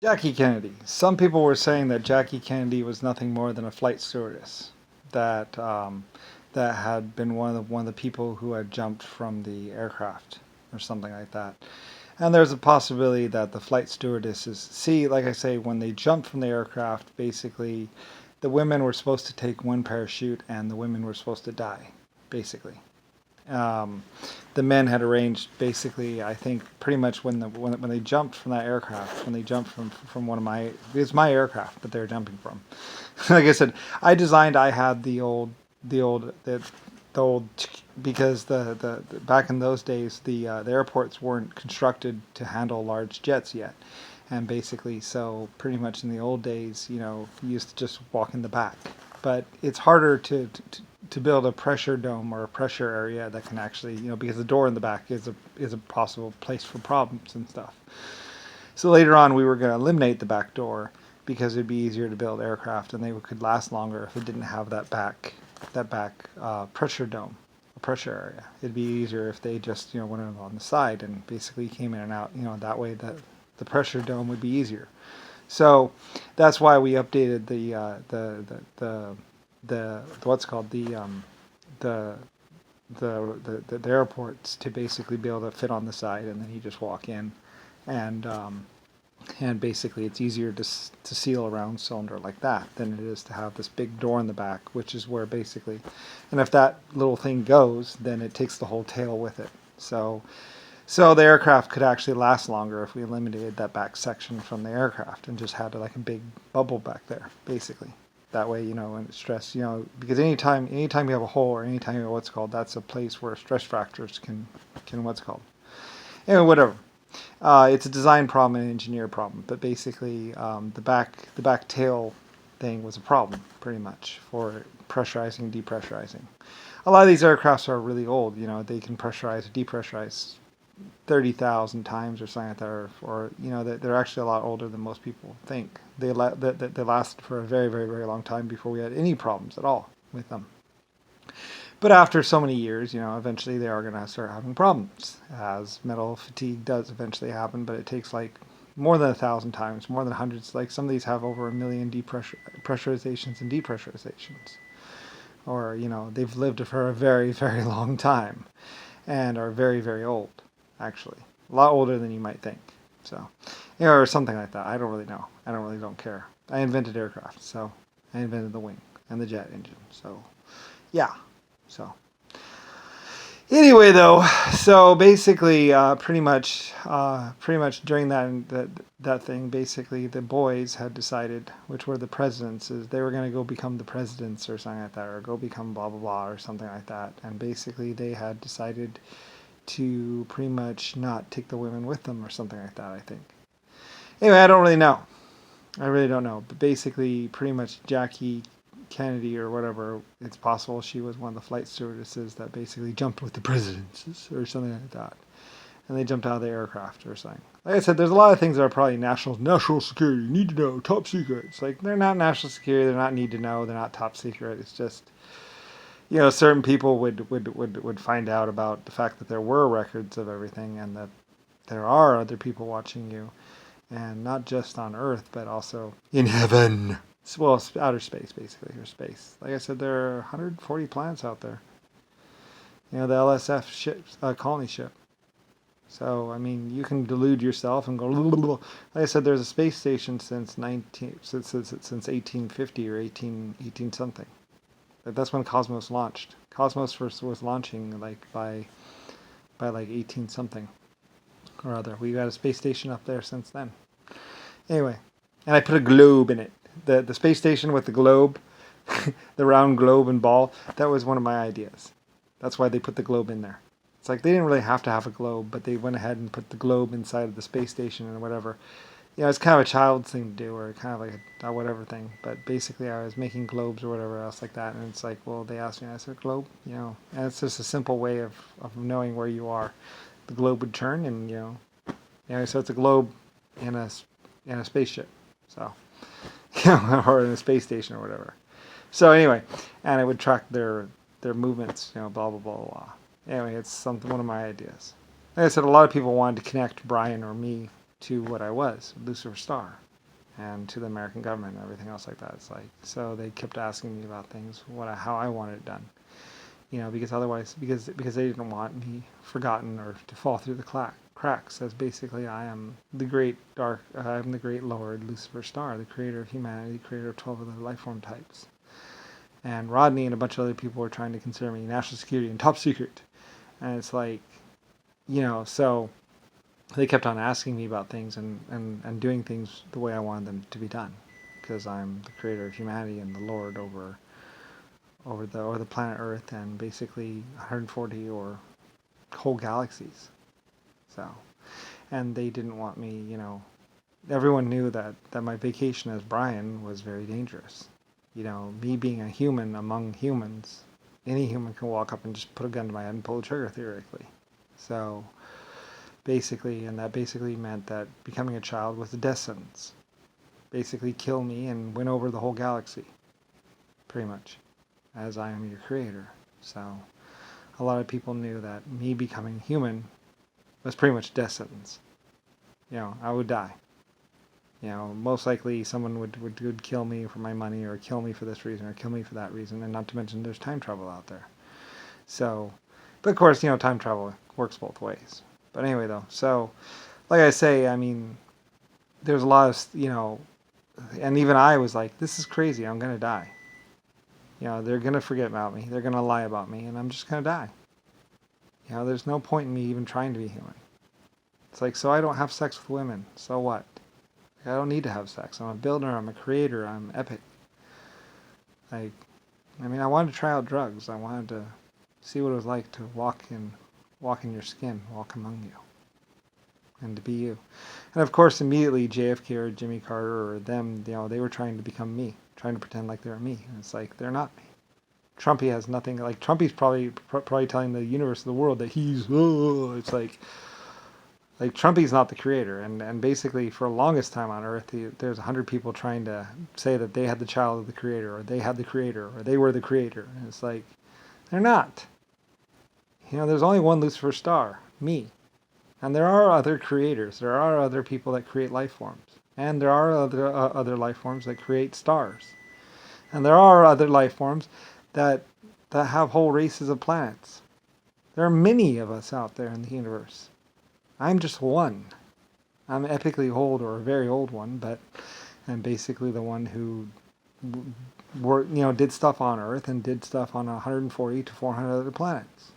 Jackie Kennedy. Some people were saying that Jackie Kennedy was nothing more than a flight stewardess that that had been one of the people who had jumped from the aircraft or something like that. And there's a possibility that the flight stewardesses see, like I say, when they jumped from the aircraft, basically, the women were supposed to take one parachute and the women were supposed to die, basically. um, the men had arranged basically, I think, pretty much when they jumped from that aircraft, when they jumped from one of my, it's my aircraft that they're jumping from. Like I said, I had the old the old because the back in those days the airports weren't constructed to handle large jets yet. And basically, so pretty much in the old days, you used to just walk in the back. But it's harder to build a pressure dome or a pressure area that can actually, because the door in the back is a possible place for problems and stuff. So later on, we were going to eliminate the back door because it'd be easier to build aircraft and they could last longer if it didn't have that back pressure dome, a pressure area. It'd be easier if they just went on the side and basically came in and out. That way the pressure dome would be easier. So that's why we updated the what's called the the airports to basically be able to fit on the side, and then you just walk in, and and basically it's easier to seal a round cylinder like that than it is to have this big door in the back, which is where basically, and if that little thing goes, then it takes the whole tail with it. So the aircraft could actually last longer if we eliminated that back section from the aircraft and just had like a big bubble back there, basically. That way, when it's stress, because anytime you have a hole or anytime you have what's called, that's a place where stress fractures can what's called. Anyway, whatever. It's a design problem and an engineer problem, but basically, the back tail thing was a problem pretty much for pressurizing and depressurizing. A lot of these aircrafts are really old. They can pressurize or depressurize 30,000 times or something like that, or they're actually a lot older than most people think. They lasted for a very, very, very long time before we had any problems at all with them. But after so many years, eventually they are going to start having problems, as metal fatigue does eventually happen. But it takes like more than 1,000 times, more than hundreds. Like some of these have over 1 million pressurizations and depressurizations, or they've lived for a very, very long time and are very, very old, actually. A lot older than you might think. So, or something like that. I don't really know. Don't care. I invented aircraft, so I invented the wing and the jet engine. So, yeah. So, anyway, though, so basically, pretty much during that thing, basically, the boys had decided, which were the presidents, is they were going to go become the presidents or something like that, or go become blah blah blah or something like that. And basically, they had decided to pretty much not take the women with them or something like that, I think. Anyway, I don't really know. I really don't know. But basically, pretty much Jackie Kennedy or whatever, it's possible she was one of the flight stewardesses that basically jumped with the presidents or something like that. And they jumped out of the aircraft or something. Like I said, there's a lot of things that are probably national security, need to know, top secret. It's like, they're not national security, they're not need to know, they're not top secret. It's just, certain people would find out about the fact that there were records of everything and that there are other people watching you, and not just on Earth, but also in heaven. Well, outer space, basically, or space. Like I said, there are 140 planets out there. The LSF ship, colony ship. So, I mean, you can delude yourself and go. Like I said, there's a space station since 1850 or 18 something. That's when Cosmos launched. Cosmos first was launching like by like 18 something or other. We got a space station up there since then. Anyway, and I put a globe in it. The space station with the globe, the round globe and ball. That was one of my ideas. That's why they put the globe in there. It's like they didn't really have to have a globe, but they went ahead and put the globe inside of the space station and whatever. It's kind of a child's thing to do, or kind of like a whatever thing. But basically, I was making globes or whatever else like that, and it's like, well, they asked me, I said, globe, and it's just a simple way of knowing where you are. The globe would turn, and so it's a globe in a spaceship, so or in a space station or whatever. So anyway, and it would track their movements, blah blah blah blah. Anyway, it's one of my ideas. Like I said, a lot of people wanted to connect Brian or me to what I was, Lucifer Star. and to the American government and everything else like that. It's like, so they kept asking me about things, how I wanted it done, because otherwise, because they didn't want me forgotten or to fall through the cracks, as basically I am the great Lord Lusifer Star, the creator of humanity, the creator of 12 other life form types. And Rodney and a bunch of other people were trying to consider me national security and top secret. And it's like, so they kept on asking me about things and doing things the way I wanted them to be done, because I'm the creator of humanity and the Lord over the planet Earth and basically 140 or whole galaxies. So, and they didn't want me, everyone knew that my vacation as Brian was very dangerous. Me being a human among humans, any human can walk up and just put a gun to my head and pull the trigger theoretically. So basically, and that basically meant that becoming a child was a death sentence. Basically kill me and win over the whole galaxy, pretty much, as I am your creator. So a lot of people knew that me becoming human was pretty much death sentence. I would die. Most likely someone would kill me for my money, or kill me for this reason, or kill me for that reason, and not to mention there's time travel out there. So, but of course, time travel works both ways. But anyway, though, so, like I say, I mean, there's a lot of, and even I was like, this is crazy, I'm going to die. They're going to forget about me, they're going to lie about me, and I'm just going to die. There's no point in me even trying to be human. It's like, so I don't have sex with women, so what? I don't need to have sex. I'm a builder, I'm a creator, I'm epic. I wanted to try out drugs. I wanted to see what it was like to walk in your skin, walk among you, and to be you. And of course, immediately JFK or Jimmy Carter or them, they were trying to become me, trying to pretend like they're me. And it's like, they're not me. Trumpy has nothing, like Trumpy's probably telling the universe, the world, that he's, it's like Trumpy's not the creator, and basically for the longest time on Earth, there's 100 people trying to say that they had the child of the creator, or they had the creator, or they were the creator, and it's like, they're not. There's only one Lucifer Star, me, and there are other creators, there are other people that create life forms, and there are other life forms that create stars, and there are other life forms that have whole races of planets. There are many of us out there in the universe. I'm just one. I'm epically old, or a very old one, but I'm basically the one who did stuff on Earth and did stuff on 140 to 400 other planets.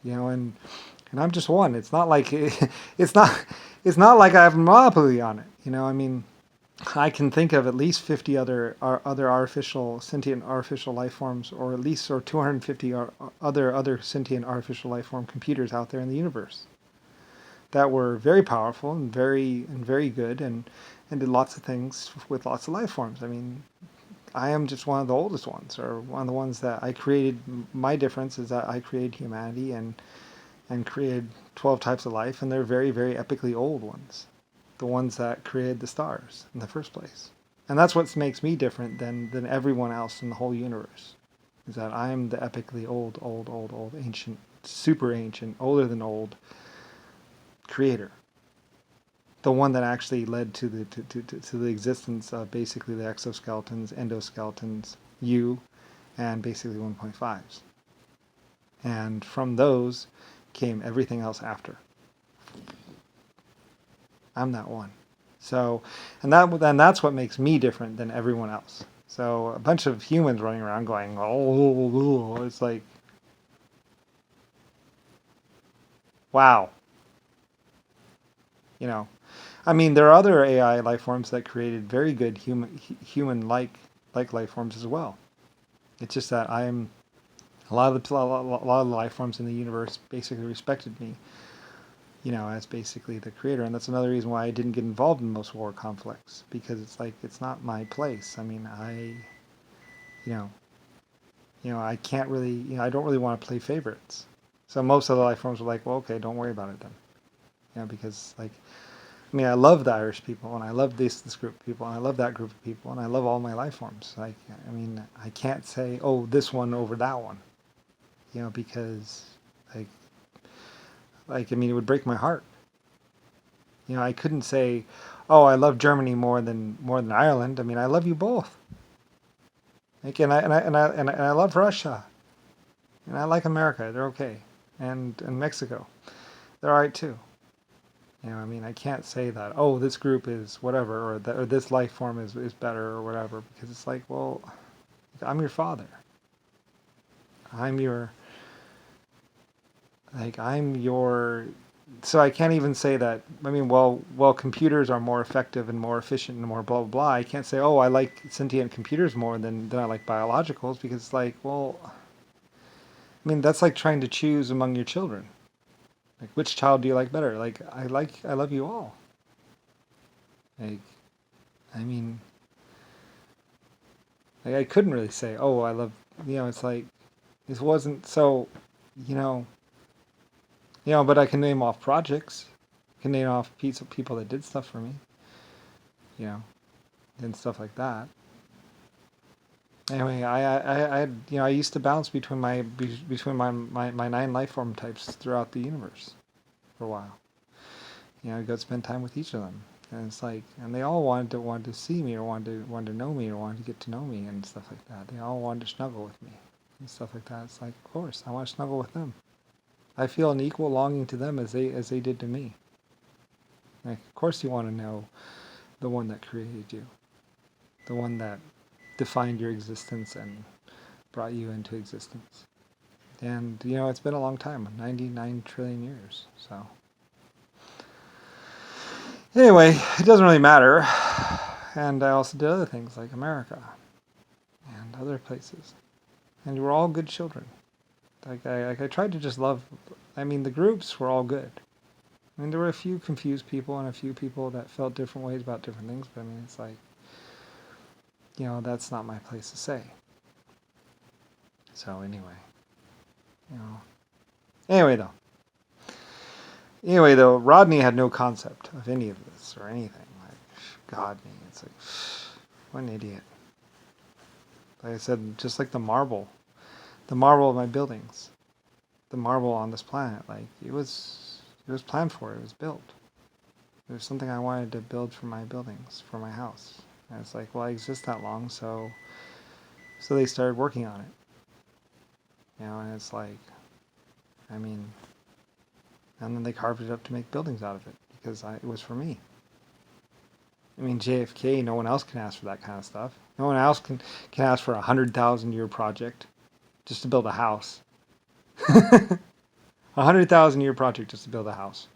And I'm just one. It's not like it's not like I have a monopoly on it. I can think of at least 50 other sentient artificial life forms, or at least 250 other sentient artificial life form computers out there in the universe that were very powerful and very good and did lots of things with lots of life forms. I am just one of the oldest ones, or one of the ones that I created. My difference is that I created humanity and created 12 types of life, and they're very, very epically old ones, the ones that created the stars in the first place. And that's what makes me different than everyone else in the whole universe, is that I am the epically old, ancient, super ancient, older than old creator, the one that actually led to the existence of basically the exoskeletons, endoskeletons, you, and basically 1.5s. And from those came everything else after. I'm that one. So, and that's what makes me different than everyone else. So a bunch of humans running around going, oh, it's like, wow. There are other AI life forms that created very good human-like life forms as well. It's just that a lot of the life forms in the universe basically respected me, as basically the creator, and that's another reason why I didn't get involved in most war conflicts, because it's like, it's not my place. I can't really, I don't really want to play favorites. So most of the life forms were like, well, okay, don't worry about it then, because I love the Irish people, and I love this group of people, and I love that group of people, and I love all my life forms. I can't say, oh, this one over that one, because it would break my heart. I couldn't say, oh, I love Germany more than Ireland. I mean, I love you both. Like, and I love Russia, and I like America. They're okay, and Mexico, they're all right too. I mean, I can't say that. Oh, this group is whatever, or this life form is better, or whatever, because it's like, well, I'm your father. I'm your I'm your so I can't even say that. I mean, well, computers are more effective and more efficient and more blah blah blah. I can't say, oh, I like sentient computers more than I like biologicals, because it's like, well, I mean, that's like trying to choose among your children. Like, which child do you like better? Like, I love you all. Like, I mean, like, I couldn't really say, oh, I love, it's like, this wasn't so, you know, but I can name off projects. I can name off people that did stuff for me, you know, and stuff like that. Anyway, I used to bounce between my 9 life form types throughout the universe for a while. I'd go spend time with each of them, and it's like, and they all wanted to see me, or wanted to know me, or wanted to get to know me, and stuff like that. They all wanted to snuggle with me and stuff like that. It's like, of course, I want to snuggle with them. I feel an equal longing to them as they did to me. Like, of course, you want to know the one that created you, the one that defined your existence and brought you into existence. And it's been a long time, 99 trillion years. So anyway, it doesn't really matter. And I also did other things like America and other places, and we're all good children. I tried to just love. I mean, the groups were all good. I mean, there were a few confused people and a few people that felt different ways about different things, but I mean, it's like, that's not my place to say. So anyway, you know. Anyway though, Rodney had no concept of any of this or anything. Like, God, me, it's like, what an idiot. Like I said, just like the marble of my buildings, the marble on this planet, like it was planned for, it was built. It was something I wanted to build for my buildings, for my house. And it's like, well, I exist that long, so they started working on it. And it's like, I mean, and then they carved it up to make buildings out of it, because it was for me. I mean, JFK, no one else can ask for that kind of stuff. No one else can ask for a 100,000-year project just to build a house. 100,000-year project just to build a house.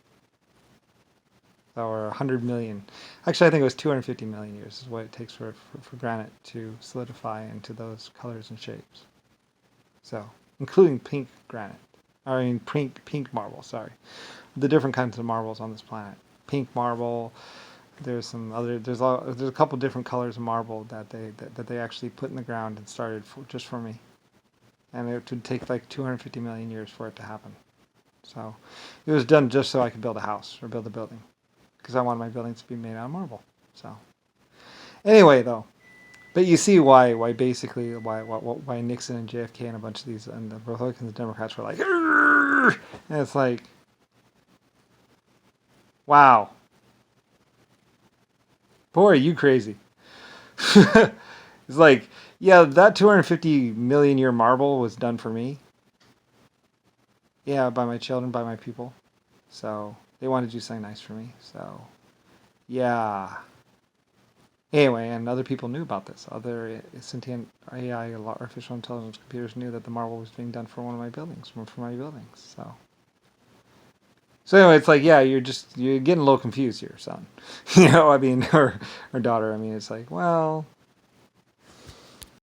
Or 100 million. Actually, I think it was 250 million years is what it takes for granite to solidify into those colors and shapes. So, including pink granite. I mean, pink marble, sorry. The different kinds of marbles on this planet. Pink marble, there's a couple different colors of marble that they actually put in the ground and started just for me. And it would take like 250 million years for it to happen. So, it was done just so I could build a house or build a building. Because I wanted my buildings to be made out of marble. So, anyway, though, but you see why Nixon and JFK and a bunch of these and the Republicans and Democrats were like, "Arr!" And it's like, wow, boy, are you crazy? It's like, yeah, that 250 million year marble was done for me. Yeah, by my children, by my people. So they wanted to do something nice for me. So, yeah. Anyway, and other people knew about this. Other sentient AI, artificial intelligence computers knew that the marble was being done for one of my buildings, for my buildings. So anyway, it's like, yeah, you're getting a little confused here, son. I mean, or daughter. I mean, it's like, well,